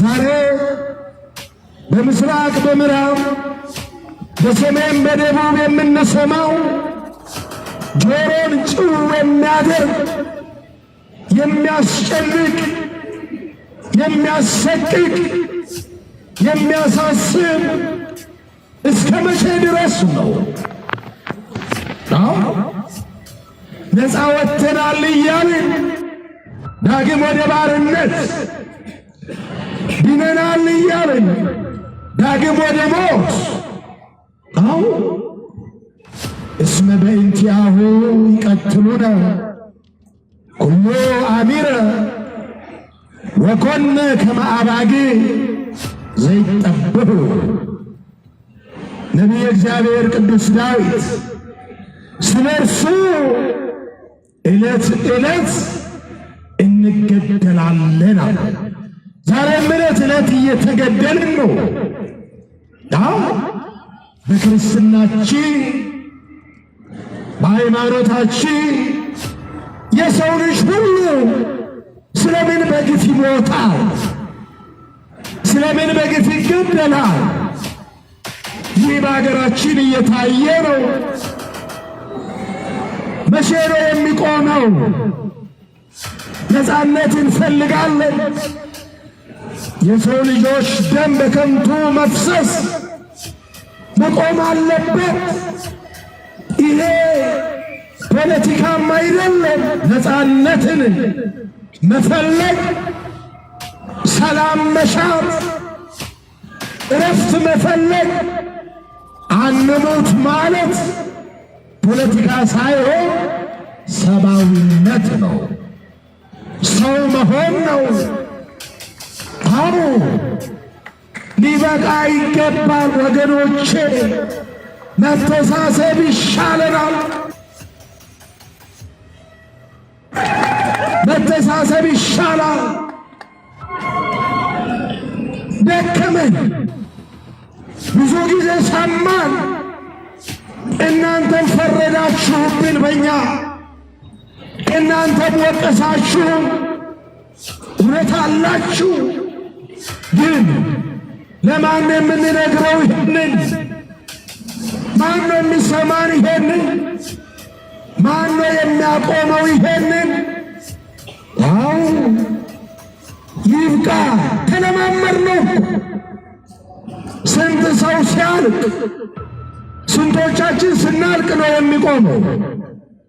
ዛሬ በምስራቅ በምዕራብ በሰሜን በደቡብ የምንሰማው ጆሮን ጭው የሚያደርግ የሚያስጨንቅ የሚያሰቅቅ የሚያሳስብ እስከ መቼ ድረስ ነው? ነፃ ወጥተናል እያልን ዳግም ወደ ባርነት ድነናል እያልን ዳግም ወደ ሞት እስመ በእንቲአሁ ይቀትሉነ ኩሎ አሚረ ወኮነ ከመ አባግዕ ዘይጠብሑ። ነቢየ እግዚአብሔር ቅዱስ ዳዊት ስለ እርሱ ዕለት ዕለት እንገደላለን አለ። ዛሬም ዕለት ዕለት እየተገደልን ነው። በክርስትናችን በሃይማኖታችን የሰው ልጅ ሁሉ ስለምን በግፍ ይሞታል? ስለምን በግፍ ይገደላል? ይህ በአገራችን እየታየ ነው። መቼ ነው የሚቆመው? ነፃነት እንፈልጋለን። የሰው ልጆች ደም በከንቱ መፍሰስ መቆም አለበት። ይሄ ፖለቲካም አይደለም። ነፃነትን መፈለግ፣ ሰላም መሻት፣ እረፍት መፈለግ፣ አንሞት ማለት ፖለቲካ ሳይሆን ሰብአዊነት ነው። ሰው መሆን ነው። ሊበቃ ይገባል ወገኖቼ። መተሳሰብ ይሻለናል። መተሳሰብ ይሻላል። ደከመን፣ ብዙ ጊዜ ሰማን። እናንተም ፈረዳችሁብን በእኛ፣ እናንተም ወቀሳችሁ። እውነት አላችሁ። ግን ለማን የምንነግረው ይሄንን? ማን ነው የሚሰማን ይሄንን? ማን ነው የሚያቆመው ይሄንን? ይብቃ። ተለማመር ነው። ስንት ሰው ሲያልቅ፣ ስንቶቻችን ስናልቅ ነው የሚቆመው?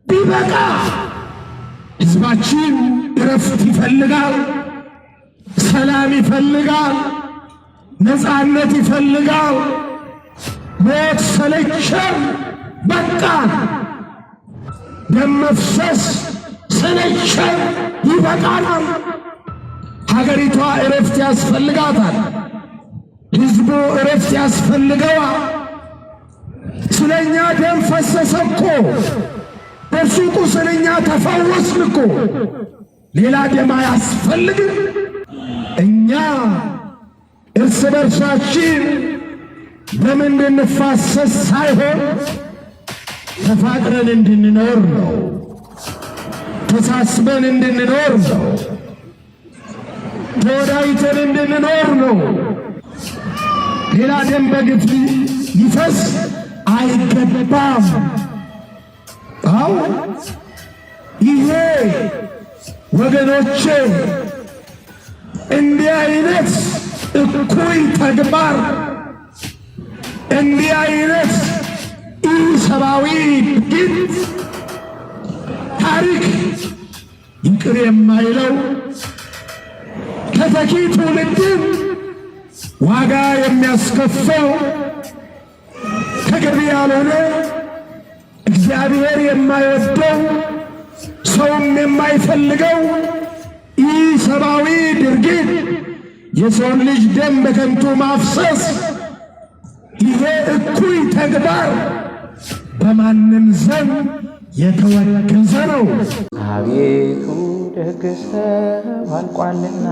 ቢበቃ። ሕዝባችን እረፍት ይፈልጋል፣ ሰላም ይፈልጋል፣ ነፃነት ይፈልጋል። ሞት ሰለቸን፣ በቃን። ደም መፍሰስ ሰለቸን፣ ይበቃናል። ሀገሪቷ እረፍት ያስፈልጋታል። ሕዝቡ እረፍት ያስፈልገዋል። ስለኛ ደም ፈሰሰ እኮ፣ በሱቁ ስለኛ ተፈወስን እኮ። ሌላ ደም አያስፈልግም። እኛ እርስ በርሳችን ደም እንድንፋሰስ ሳይሆን ተፋቅረን እንድንኖር ነው። ተሳስበን እንድንኖር ነው። ተወዳይተን እንድንኖር ነው። ሌላ ደም በግፍ ሊፈስ አይገባም። ይሄ ወገኖቼ እንዲህ አይነት እኩይ ተግባር፣ እንዲህ አይነት ኢሰብአዊ ድርጊት ታሪክ ይቅር የማይለው ተተኪ ትውልድን ዋጋ የሚያስከፈው ተገቢ ያልሆነ እግዚአብሔር የማይወደው ሰውም የማይፈልገው ኢሰብአዊ ድርጊት የሰውን ልጅ ደም በከንቱ ማፍሰስ፣ ይሄ እኩይ ተግባር በማንም ዘንድ የተወገዘ ነው። አቤቱ ደግሰው አልቋልና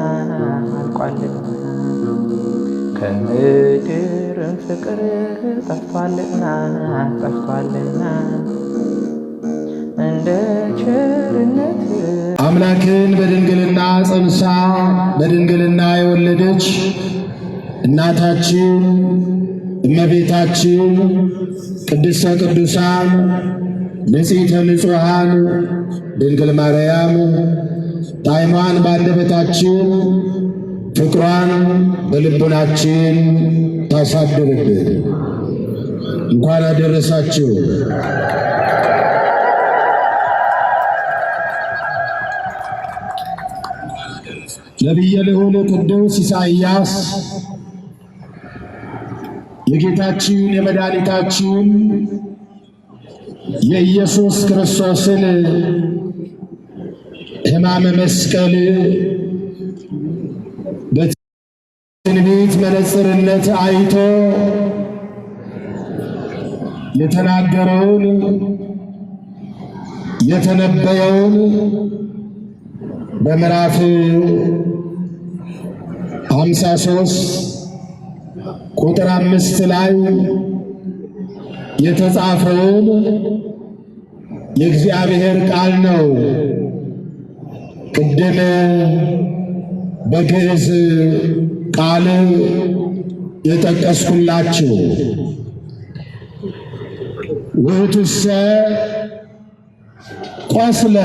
ከምድርም ፍቅር ጠፍቷልና እንደ ቸርነት አምላክን በድንግልና ጸንሳ በድንግልና የወለደች እናታችን እመቤታችን ቅድስተ ቅዱሳን ንጽሕተ ንጹሐን ድንግል ማርያም ጣዕሟን በአንደበታችን ፍቅሯን በልቡናችን ታሳድርብን። እንኳን አደረሳችሁ። ነቢየ ልዑል ቅዱስ ኢሳይያስ የጌታችን የመድኃኒታችን የኢየሱስ ክርስቶስን ሕማመ መስቀል በትንቢት መነጽርነት አይቶ የተናገረውን የተነበየውን በምዕራፍ 53 ቁጥር 5 ላይ የተጻፈውን የእግዚአብሔር ቃል ነው። ቅድም በግዕዝ ቃል የጠቀስኩላችሁ ውእቱሰ ቆስለ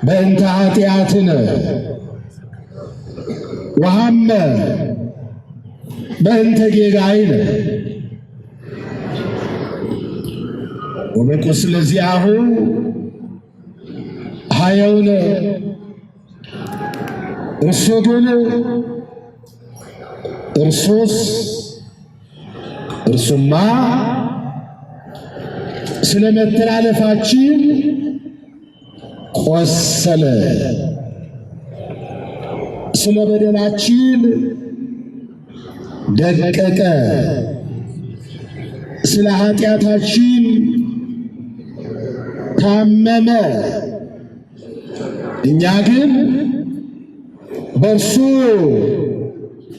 በእንተ ኃጢአትነ ወሐመ በእንተ ጌጋይነ ወበቁስለ ዚአሁ ኀየውነ። እርሱ ግን እርሱማ ስለ መተላለፋችን ቆሰለ፣ ስለ በደላችን ደቀቀ፣ ስለ ኃጢአታችን ታመመ። እኛ ግን በእርሱ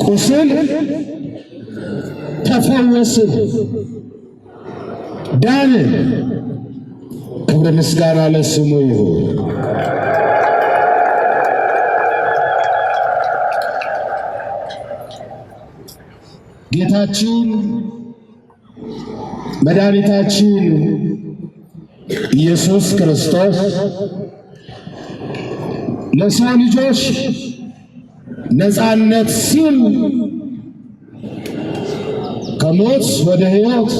ቁስል ተፈወስን፣ ዳንን። ክብር ምስጋና ለስሙ ይሁን። ጌታችን መድኃኒታችን ኢየሱስ ክርስቶስ ለሰው ልጆች ነፃነት ሲል ከሞት ወደ ሕይወት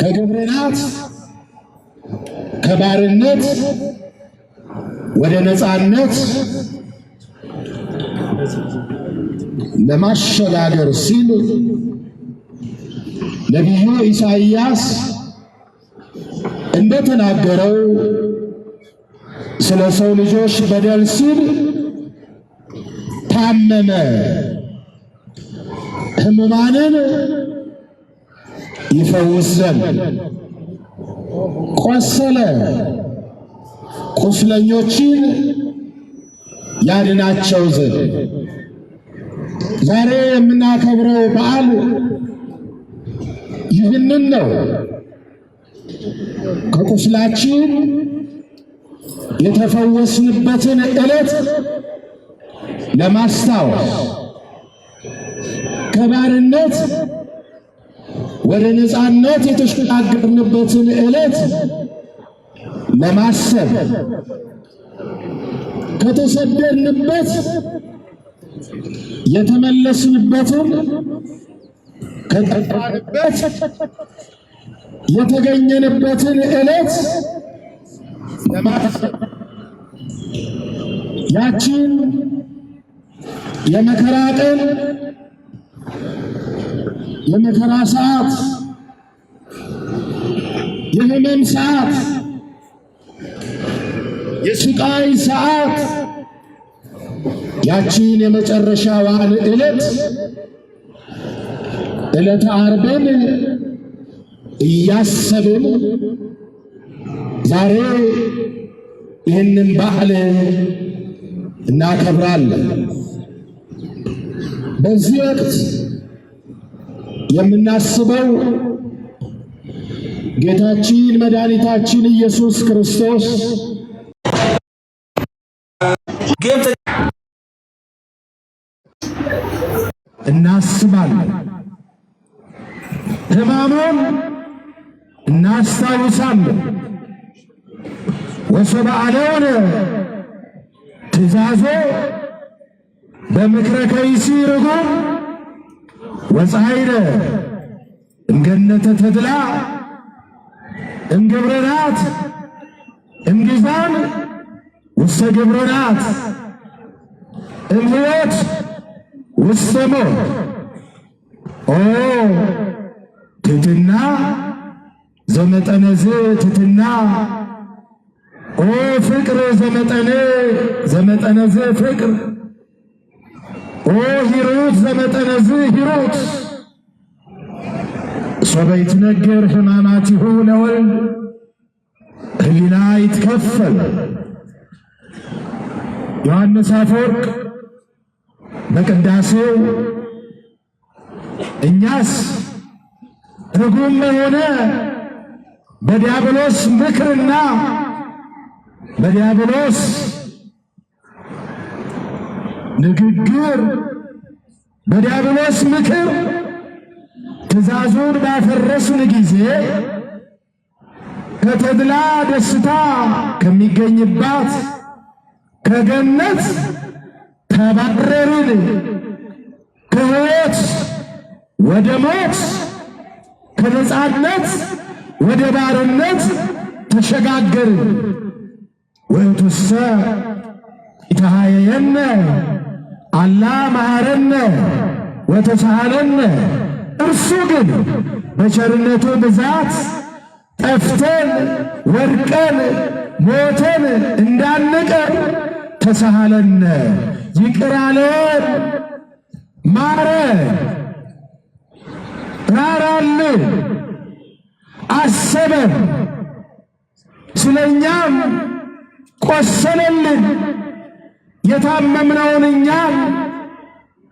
ከግብርናት ከባርነት ወደ ነፃነት ለማሸጋገር ሲል ነቢዩ ኢሳይያስ እንደተናገረው ስለ ሰው ልጆች በደል ሲል ታመመ፣ ሕሙማንን ይፈውስ ዘንድ ቆሰለ፣ ቁስለኞችን ያድናቸው ዘንድ። ዛሬ የምናከብረው በዓል ይህንን ነው። ከቁስላችን የተፈወስንበትን ዕለት ለማስታወስ፣ ከባርነት ወደ ነፃነት የተሸጋገርንበትን ዕለት ለማሰብ፣ ከተሰደድንበት የተመለስንበትን ከጠፋንበት የተገኘንበትን ዕለት ለማሰብ ያችን የመከራ ቀን የመከራ ሰዓት የሕመም ሰዓት የስቃይ ሰዓት ያችን የመጨረሻዋን ዕለት ዕለተ ዓርብን እያሰብን ዛሬ ይህንን በዓል እናከብራለን። በዚህ ወቅት የምናስበው ጌታችን መድኃኒታችን ኢየሱስ ክርስቶስ እናስባለን፣ ሕማሙን እናስታውሳለን። ወሰብአለውን ትእዛዞ በምክረ ከይሲ ርጉም ወፀሐይነ እምገነተ ተድላ እምግብርናት እምጊዛን ውስተ ግብርናት እምሕይወት ውስተ ሞት። ኦ ትሕትና ዘመጠነዝ ትሕትና፣ ኦ ፍቅር ዘመጠነዝ ፍቅር፣ ኦ ሂሩት ዘመጠነዝ ሂሩት። ሶበ ይትነገር ሕማማቲሁ ለወልድ ህሊና ይትከፈል። ዮሐንስ አፈወርቅ በቅዳሴው እኛስ ርጉም የሆነ በዲያብሎስ ምክርና በዲያብሎስ ንግግር በዲያብሎስ ምክር ትእዛዙን ባፈረስን ጊዜ ከተድላ ደስታ ከሚገኝባት ከገነት ተባረርን፣ ከሕይወት ወደ ሞት ከነጻነት ወደ ባርነት ተሸጋገርን። ወእቱሰ ኢተሃየየነ አላ መሐረነ ወተሳሃለነ። እርሱ ግን በቸርነቱ ብዛት ጠፍተን ወድቀን ሞተን እንዳንቀር ተሳሃለነ፣ ይቅር አለን፣ ማረን፣ ራራልን፣ አሰበን፣ ስለኛም ቆሰለልን። የታመምነውን እኛን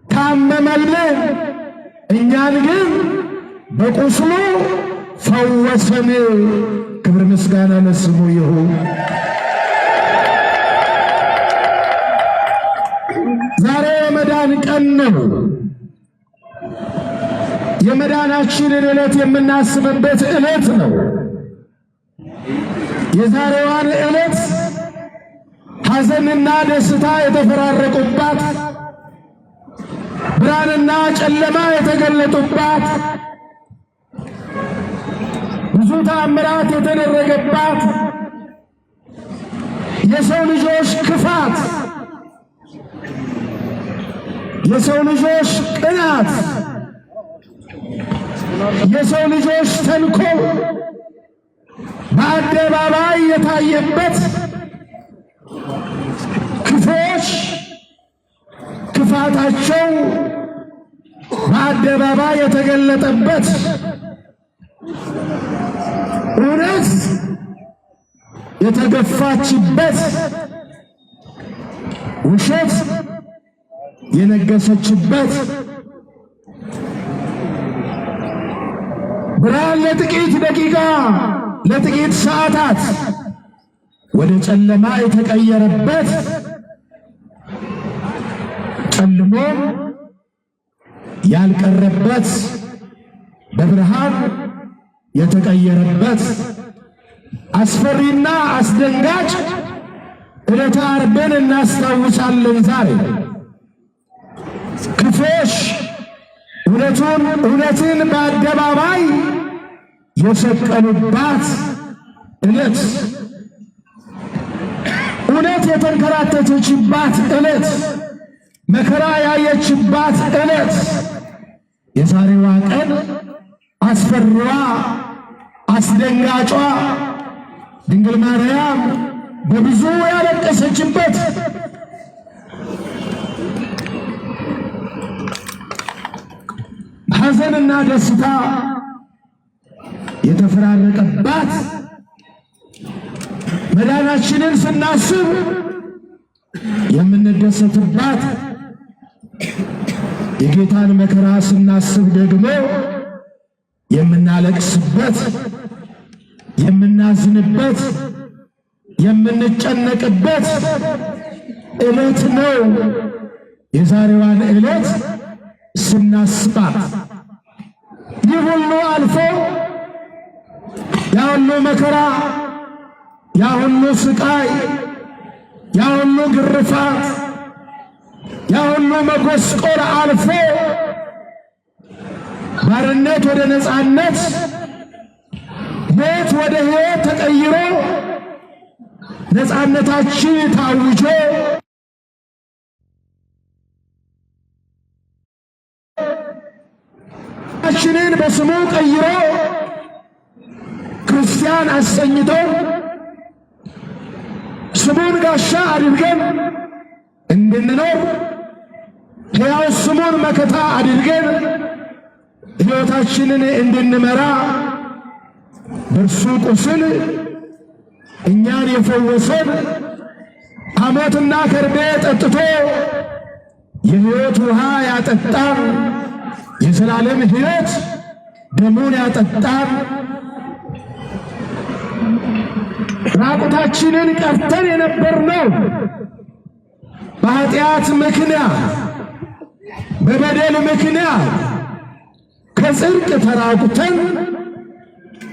ታመመልን፣ እኛን ግን በቁስሉ ፈወሰን። ክብር ምስጋና ለስሙ ይሁን። ዛሬ የመዳን ቀን ነው። የመዳናችንን ዕለት የምናስብበት ዕለት ነው። የዛሬዋን ዕለት ሐዘንና ደስታ የተፈራረቁባት፣ ብርሃንና ጨለማ የተገለጡባት፣ ብዙ ተአምራት የተደረገባት፣ የሰው ልጆች ክፋት፣ የሰው ልጆች ቅናት፣ የሰው ልጆች ተንኮል በአደባባይ የታየበት፣ ክፎች ክፋታቸው በአደባባይ የተገለጠበት፣ እውነት የተገፋችበት፣ ውሸት የነገሰችበት፣ ብርሃን ለጥቂት ደቂቃ ለጥቂት ሰዓታት ወደ ጨለማ የተቀየረበት፣ ጨልሞ ያልቀረበት በብርሃን የተቀየረበት አስፈሪና አስደንጋጭ ዕለተ ዓርብን እናስታውሳለን። ዛሬ ክፎች እውነትን በአደባባይ የሰቀሉባት ዕለት፣ እውነት የተንከራተተችባት ዕለት፣ መከራ ያየችባት ዕለት፣ የዛሬዋ ቀን አስፈሪዋ አስደንጋጯ ድንግል ማርያም በብዙ ያለቀሰችበት፣ ሐዘንና ደስታ የተፈራረቀባት፣ መዳናችንን ስናስብ የምንደሰትባት፣ የጌታን መከራ ስናስብ ደግሞ የምናለቅስበት የምናዝንበት የምንጨነቅበት ዕለት ነው። የዛሬዋን ዕለት ስናስባት ይህ ሁሉ አልፎ ያ ሁሉ መከራ፣ ያ ሁሉ ስቃይ፣ ያ ሁሉ ግርፋት፣ ያ ሁሉ መጎስቆል አልፎ ባርነት ወደ ነፃነት፣ ሞት ወደ ሕይወት ተቀይሮ ነፃነታችን ታውጆ ችንን በስሙ ቀይሮ ክርስቲያን አሰኝቶ ስሙን ጋሻ አድርገን እንድንኖር ሕያው ስሙን መከታ አድርገን ሕይወታችንን እንድንመራ በእርሱ ቁስል እኛን የፈወሰን ሐሞትና ከርቤ ጠጥቶ የሕይወት ውሃ ያጠጣን የዘላለም ሕይወት ደሙን ያጠጣን ራቁታችንን ቀርተን የነበርነው በኃጢአት ምክንያት በበደል ምክንያት ከጽድቅ ተራቁተን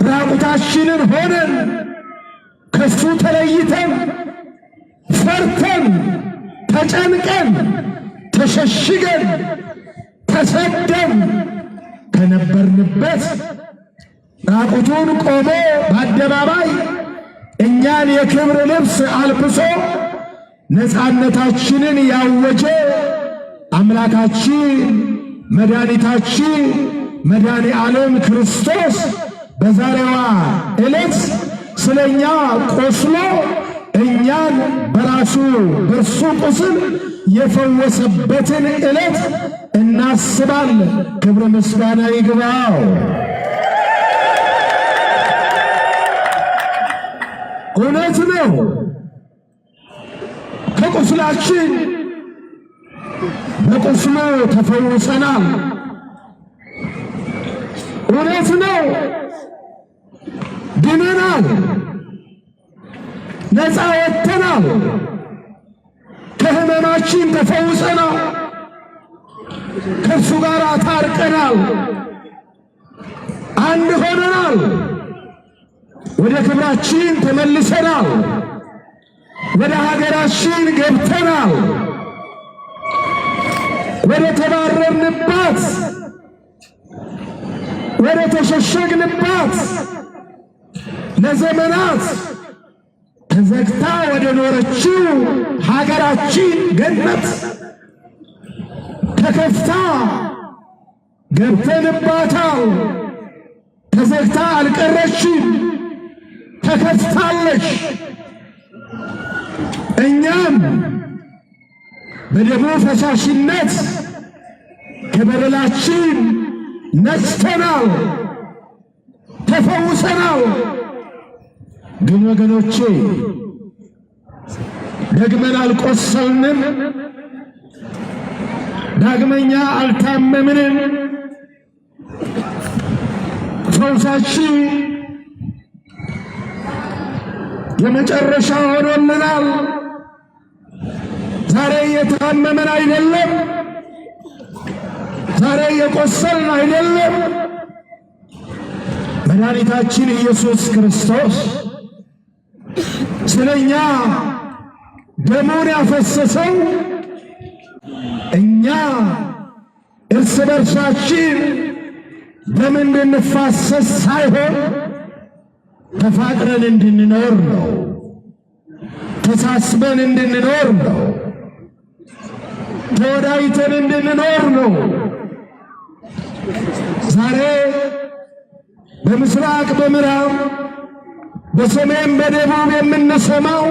ራቁታችንን ሆነን ከሱ ተለይተን ፈርተን ተጨንቀን ተሸሽገን ተሰደን ከነበርንበት ራቁቱን ቆሞ በአደባባይ እኛን የክብር ልብስ አልብሶ ነፃነታችንን ያወጀ አምላካችን መድኃኒታችን መድኃኔ ዓለም ክርስቶስ በዛሬዋ ዕለት ስለኛ ቆስሎ እኛን በራሱ በእርሱ ቁስል የፈወሰበትን ዕለት እናስባለን። ክብር ምስጋና ይግባው። እውነት ነው፣ ከቁስላችን በቁስሉ ተፈውሰናል። እውነት ነው፣ ድነናል፣ ነፃ ወጥተናል፣ ከሕመማችን ተፈውሰናል፣ ከእርሱ ጋር ታርቀናል፣ አንድ ሆነናል፣ ወደ ክብራችን ተመልሰናል፣ ወደ ሀገራችን ገብተናል፣ ወደ ተባረርንባት ወደ ተሸሸግንባት ለዘመናት ተዘግታ ወደ ኖረችው ሀገራችን ገነት ተከፍታ ገብተንባታል። ተዘግታ አልቀረችም፣ ተከፍታለች። እኛም በደሙ ፈሳሽነት ከበደላችን ነጽተናል፣ ተፈውሰናል። ግን ወገኖቼ ደግመን አልቆሰልንም፣ ዳግመኛ አልታመምንም። ፈውሳችን የመጨረሻ ሆኖልናል። ዛሬ የታመመን አይደለም፣ ዛሬ የቆሰልን አይደለም። መድኃኒታችን ኢየሱስ ክርስቶስ ስለኛ ደሙን ያፈሰሰው እኛ እርስ በርሳችን ደም እንድንፋሰስ ሳይሆን ተፋቅረን እንድንኖር ነው። ተሳስበን እንድንኖር ነው። ተወዳይተን እንድንኖር ነው። ዛሬ በምስራቅ በምዕራብ በሰሜን በደቡብ የምንሰማው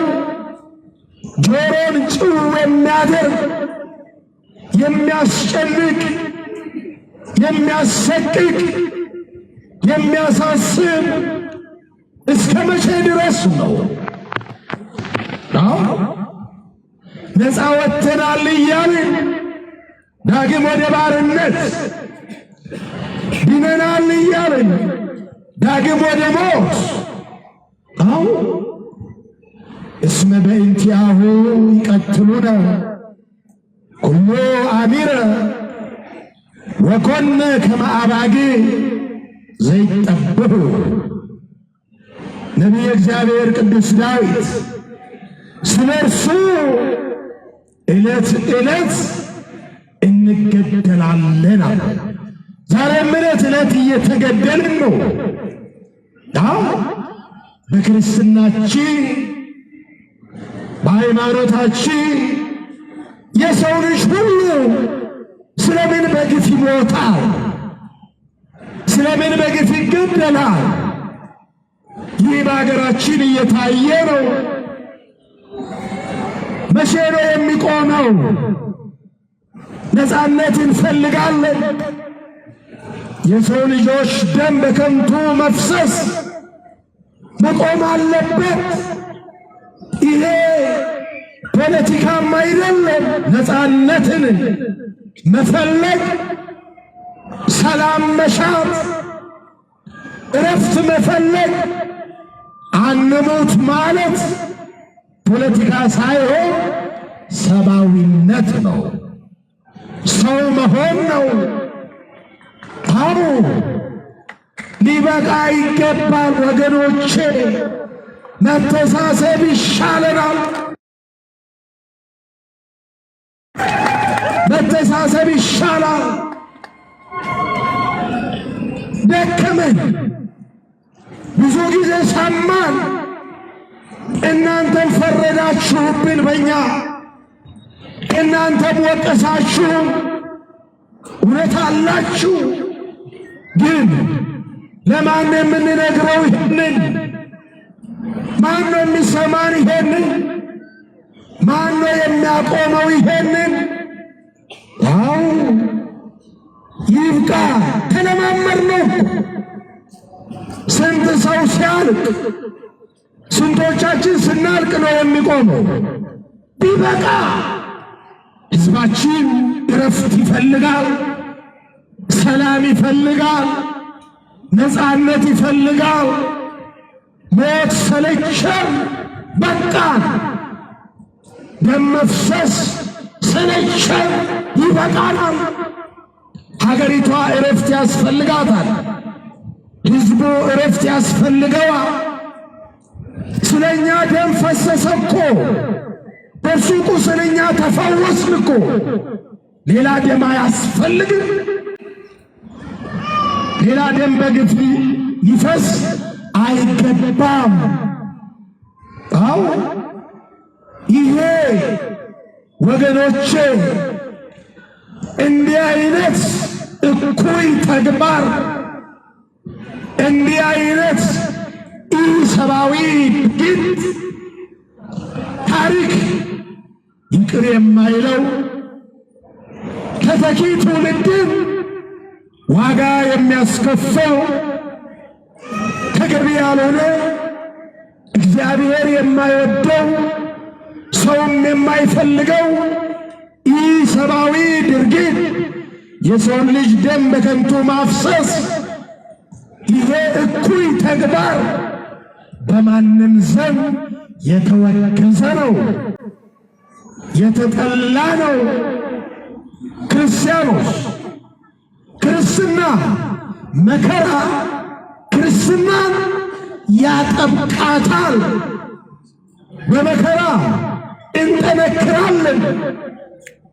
ጆሮን ጭው የሚያደርግ የሚያስጨንቅ የሚያሰቅቅ የሚያሳስብ እስከ መቼ ድረስ ነው? ነፃ ወጥተናል እያልን ዳግም ወደ ባርነት፣ ድነናል እያልን ዳግም ወደ ሞት፣ አው እስመ በእንቲአሁ ይቀትሉነ ኩሎ አሚረ ወኮነ ከመ አባጌ ዘይጠብሑ። ነቢየ እግዚአብሔር ቅዱስ ዳዊት ስለ እርሱ ዕለት ዕለት እንገደላለን አለ። ዛሬም ዕለት ዕለት እየተገደልን ነው። በክርስትናችን በሃይማኖታችን የሰው ልጅ ሁሉ ስለምን በግፍ ይሞታል? ስለምን በግፍ ይገደላል? ይህ በሀገራችን እየታየ ነው። መቼ ነው የሚቆመው? ነፃነት እንፈልጋለን። የሰው ልጆች ደም በከንቱ መፍሰስ መቆም አለበት። ይሄ ፖለቲካም አይደለም። ነፃነትን መፈለግ፣ ሰላም መሻት፣ እረፍት መፈለግ፣ አንሞት ማለት ፖለቲካ ሳይሆን ሰብአዊነት ነው። ሰው መሆን ነው። አዎ ሊበቃ ይገባል ወገኖቼ። መተሳሰብ ይሻለናል። መተሳሰብ ይሻላል። ደከመን፣ ብዙ ጊዜ ሰማን። እናንተም ፈረዳችሁብን በእኛ፣ እናንተም ወቀሳችሁ። እውነት አላችሁ። ግን ለማን የምንነግረው ይሄንን? ማን ነው የሚሰማን ይሄንን? ማን ነው የሚያቆመው ይሄንን? አው ይብቃ። ተለማመድነው። ስንት ሰው ሲያልቅ፣ ስንቶቻችን ስናልቅ ነው የሚቆመው? ቢበቃ። ሕዝባችን እረፍት ይፈልጋል፣ ሰላም ይፈልጋል፣ ነፃነት ይፈልጋል። ሞት ሰለቸን፣ በቃ። ደም መፍሰስ ሰለቸን፣ ይበቃናል። ሀገሪቷ እረፍት ያስፈልጋታል። ሕዝቡ እረፍት ያስፈልገዋል። ስለኛ ደም ፈሰሰ እኮ፣ በሱቁ ስለኛ ተፈወስን እኮ። ሌላ ደም አያስፈልግም። ሌላ ደም በግፍ ሊፈስ አይገባም። አዎ ይሄ ወገኖቼ እንዲህ አይነት እኩይ ተግባር፣ እንዲህ አይነት ኢሰብአዊ ድርጊት ታሪክ ይቅር የማይለው ተተኪ ትውልድን ዋጋ የሚያስከፈው ተገቢ ያልሆነ እግዚአብሔር የማይወደው ሰውም የማይፈልገው ኢሰብአዊ ድርጊት፣ የሰውን ልጅ ደም በከንቱ ማፍሰስ፣ ይሄ እኩይ ተግባር በማንም ዘንድ የተወገዘ ነው፣ የተጠላ ነው። ክርስቲያኖች፣ ክርስትና መከራ ክርስትናን ያጠብቃታል። በመከራ እንጠነክራለን፣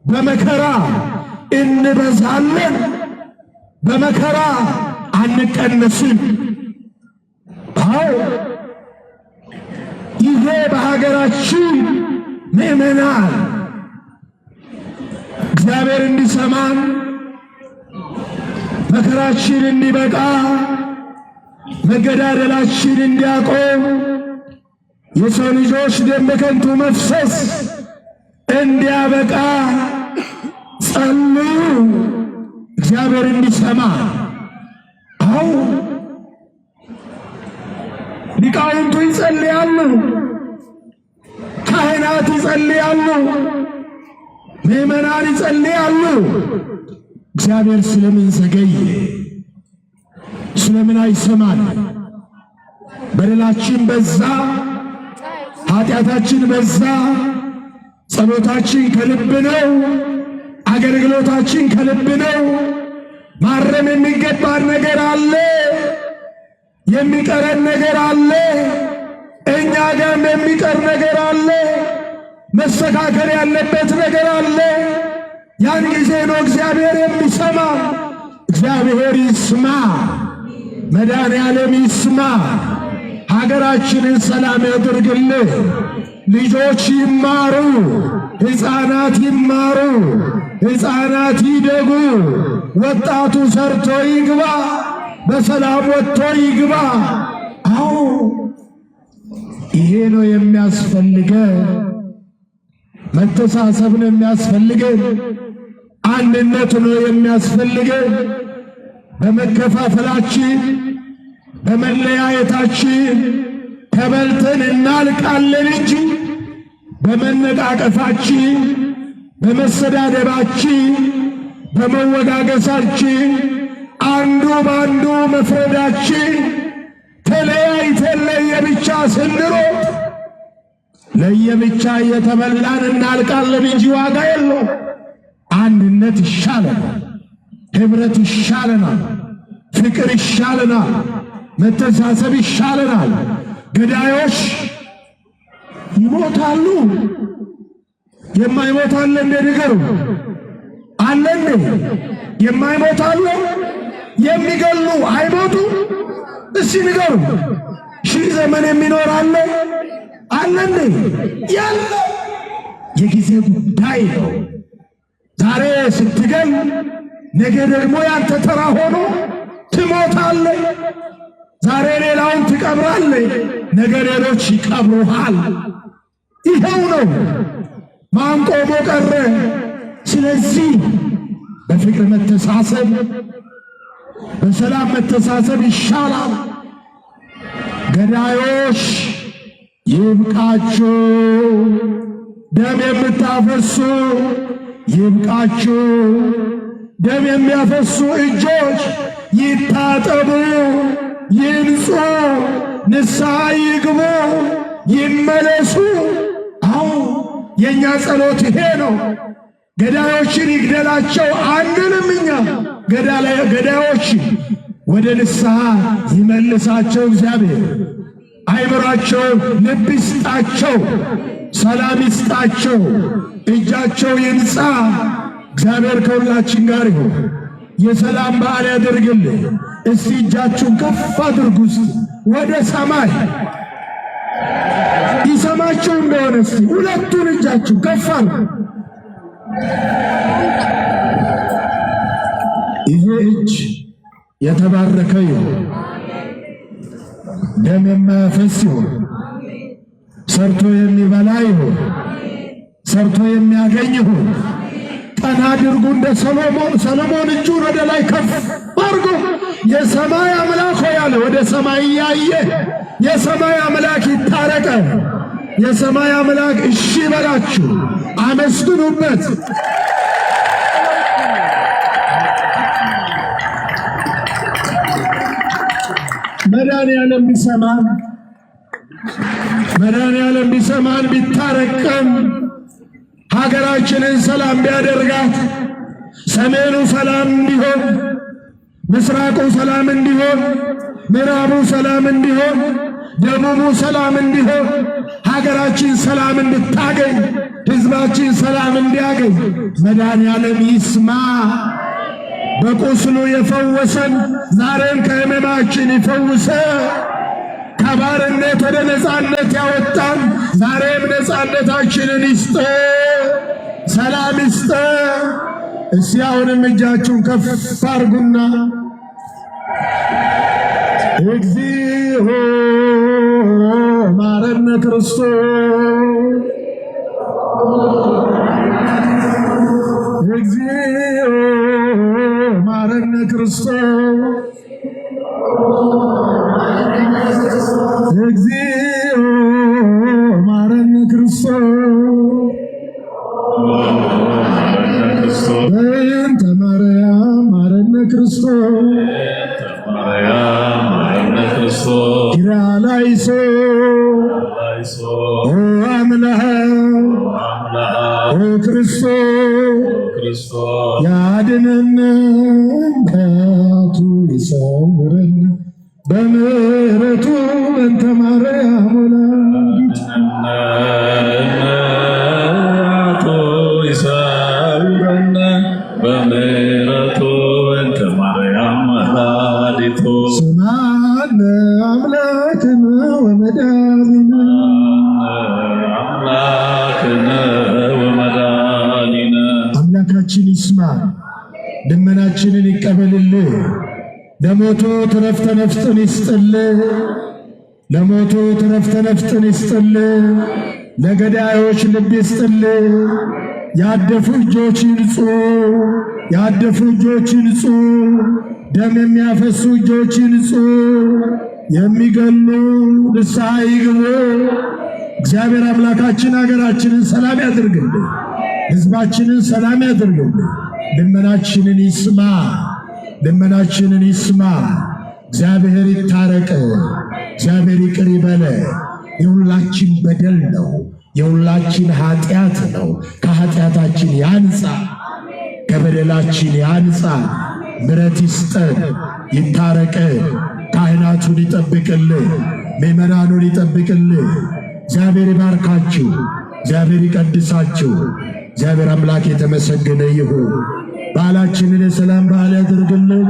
በመከራ እንበዛለን፣ በመከራ አንቀነስም። አዎ ይሄ በሀገራችን ምእመናን እግዚአብሔር እንዲሰማን መከራችን እንዲበቃ መገዳደላችን እንዲያቆም የሰው ልጆች ደም በከንቱ መፍሰስ እንዲያበቃ ጸልዩ፣ እግዚአብሔር እንዲሰማ። አዎ ሊቃውንቱ ይጸልያሉ፣ ካህናት ይጸልያሉ፣ ምእመናን ይጸልያሉ። እግዚአብሔር ስለምን ዘገየ? ስለምን አይሰማን? በደላችን በዛ፣ ኃጢአታችን በዛ። ጸሎታችን ከልብ ነው፣ አገልግሎታችን ከልብ ነው። ማረም የሚገባን ነገር አለ፣ የሚቀረን ነገር አለ፣ እኛ ጋርም የሚቀር ነገር አለ፣ መስተካከል ያለበት ነገር አለ። ያን ጊዜ ነው እግዚአብሔር የሚሰማ። እግዚአብሔር ይስማ፣ መድኃኔዓለም ይስማ። ሀገራችንን ሰላም ያድርግልህ። ልጆች ይማሩ፣ ሕፃናት ይማሩ፣ ሕፃናት ይደጉ። ወጣቱ ሰርቶ ይግባ፣ በሰላም ወጥቶ ይግባ። አዎ ይሄ ነው የሚያስፈልገን። መተሳሰብ ነው የሚያስፈልገን። አንድነት ነው የሚያስፈልገን። በመከፋፈላችን በመለያየታችን ተበልተን እናልቃለን እንጂ በመነቃቀፋችን፣ በመሰዳደባችን፣ በመወጋገሳችን፣ አንዱ በአንዱ መፍረዳችን፣ ተለያይተን ለየብቻ ስንሮጥ ለየብቻ እየተበላን እናልቃለን እንጂ ዋጋ የለው። አንድነት ይሻለናል፣ ህብረት ይሻለናል፣ ፍቅር ይሻለናል፣ መተሳሰብ ይሻለናል። ገዳዮች ይሞታሉ። የማይሞት አለ እንደ ንገሩ አለ እንደ የማይሞት አለ? የሚገሉ አይሞቱ? እስቲ ንገሩ። ሺህ ዘመን የሚኖር አለ አለ እንደ? ያለ የጊዜ ጉዳይ ነው። ዛሬ ስትገል ነገ ደግሞ ያንተ ተራ ሆኖ ትሞታለህ። ዛሬ ሌላውን ትቀብራለህ፣ ነገ ሌሎች ይቀብሩሃል። ይኸው ነው። ማን ቆሞ ቀረ? ስለዚህ በፍቅር መተሳሰብ፣ በሰላም መተሳሰብ ይሻላል። ገዳዮች ይብቃችሁ፣ ደም የምታፈሱ ይብቃችሁ። ደም የሚያፈሱ እጆች ይታጠቡ፣ ይንጹ፣ ንስሐ ይግቡ፣ ይመለሱ። አዎ የእኛ ጸሎት ይሄ ነው። ገዳዮችን ይግደላቸው አንልም እኛ። ገዳዮች ወደ ንስሐ ይመልሳቸው እግዚአብሔር። አይምሯቸውን ልብ ይስጣቸው፣ ሰላም ይስጣቸው፣ እጃቸው ይንጻ። እግዚአብሔር ከሁላችን ጋር ይሁን። የሰላም በዓል ያደርግልን። እስቲ እጃችሁን ከፍ አድርጉ ወደ ሰማይ። ይሰማችሁ እንደሆነ እስቲ ሁለቱን እጃችሁ ከፍ አድርጉ። ይሄ እጅ የተባረከ ይሁን፣ ደም የማያፈስ ይሁን፣ ሰርቶ የሚበላ ይሁን፣ ሰርቶ የሚያገኝ ይሁን። ቀና አድርጉ እንደ ሰሎሞን እጁን ወደ ላይ ከፍ አድርጎ የሰማይ አምላክ ሆይ አለ። ወደ ሰማይ እያየ የሰማይ አምላክ ይታረቀ። የሰማይ አምላክ እሺ በላችሁ፣ አመስግኑበት። መድኃኔዓለም ቢሰማን ቢታረቀን፣ ሀገራችንን ሰላም ቢያደርጋት፣ ሰሜኑ ሰላም እንዲሆን፣ ምስራቁ ሰላም እንዲሆን፣ ምዕራቡ ሰላም እንዲሆን፣ ደቡቡ ሰላም እንዲሆን፣ ሀገራችን ሰላም እንድታገኝ፣ ሕዝባችን ሰላም እንዲያገኝ መድኃኔዓለም ይስማ። በቁስሉ የፈወሰን ዛሬም ከሕመማችን ይፈውሰ። ከባርነት ወደ ነፃነት ያወጣን ዛሬም ነፃነታችንን ይስጠ፣ ሰላም ይስጠ። እስቲ አሁንም እጃችሁን ከፍ አድርጉና እግዚኦ ማረነ ክርስቶስ፣ እግዚኦ ማረነ ክርስቶስ፣ እግዚኦ ማረነ ክርስቶስ፣ በእንተ ማርያም ማረነ ክርስቶስ፣ ኪርያላይሶን ያድነን ከቱ ይሰውረን በምሕረቱ በእንተ ማርያም ወላዲቱ ይሰውረን በምሕረቱ በእንተ ማርያም ወላዲቱ ስምዐነ አምላክነ ወመድኃኒነ አምላካችን ይስማ፣ ልመናችንን ይቀበልልህ። ለሞቱ ዕረፍተ ነፍስን ይስጥልህ። ለሞቱ ዕረፍተ ነፍስን ይስጥልህ። ለገዳዮች ልብ ይስጥልህ። ያደፉ እጆች ይንጹ፣ ያደፉ እጆች ይንጹ። ደም የሚያፈሱ እጆች ይንጹ። የሚገሉ ንስሐ ይግቡ። እግዚአብሔር አምላካችን ሀገራችንን ሰላም ያድርግልን፣ ሕዝባችንን ሰላም ያድርግልን። ልመናችንን ይስማ፣ ልመናችንን ይስማ። እግዚአብሔር ይታረቅ፣ እግዚአብሔር ይቅር ይበለ። የሁላችን በደል ነው፣ የሁላችን ኃጢአት ነው። ከኃጢአታችን ያንጻ፣ ከበደላችን ያንጻ። ምሕረት ይስጠን፣ ይታረቅ። ካህናቱን ይጠብቅልን፣ ምእመናኑን ይጠብቅልን። እግዚአብሔር ይባርካችሁ፣ እግዚአብሔር ይቀድሳችሁ። እግዚአብሔር አምላክ የተመሰገነ ይሁን። በዓላችንን የሰላም በዓል ያድርግልን።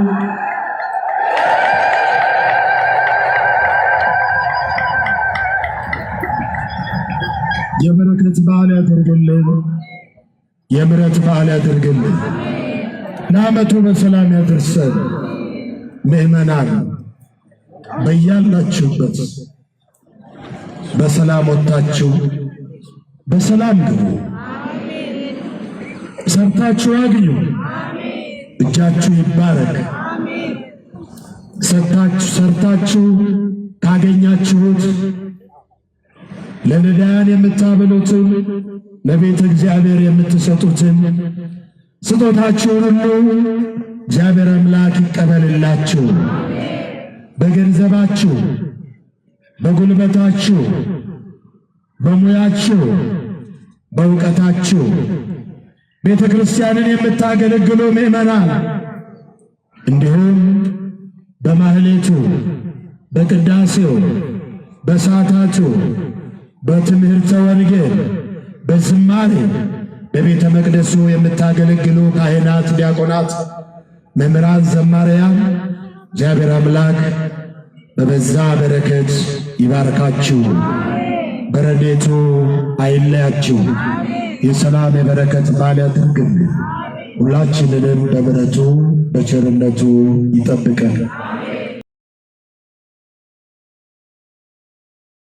የበረከት በዓል ያድርግልን። የምሕረት በዓል ያድርግልን። ለዓመቱ በሰላም ያደርሰን። ምእመናን በያላችሁበት በሰላም ወጥታችሁ በሰላም ግቡ። ሰርታችሁ አግኙ። እጃችሁ ይባረክ። ሰርታችሁ ካገኛችሁት ለነዳያን የምታበሉትን ለቤተ እግዚአብሔር የምትሰጡትን ስጦታችሁን ሁሉ እግዚአብሔር አምላክ ይቀበልላችሁ። በገንዘባችሁ፣ በጉልበታችሁ፣ በሙያችሁ፣ በእውቀታችሁ ቤተ ክርስቲያንን የምታገለግሉ ምእመናን እንዲሁም በማህሌቱ፣ በቅዳሴው፣ በሰዓታቱ፣ በትምህርተ ወንጌል፣ በዝማሬ በቤተ መቅደሱ የምታገለግሉ ካህናት፣ ዲያቆናት፣ መምህራን፣ ዘማሪያን እግዚአብሔር አምላክ በበዛ በረከት ይባርካችሁ፣ በረድኤቱ አይለያችሁ። የሰላም የበረከት በዓል ያድርግልን። ሁላችንንም በምሕረቱ በቸርነቱ ይጠብቀን።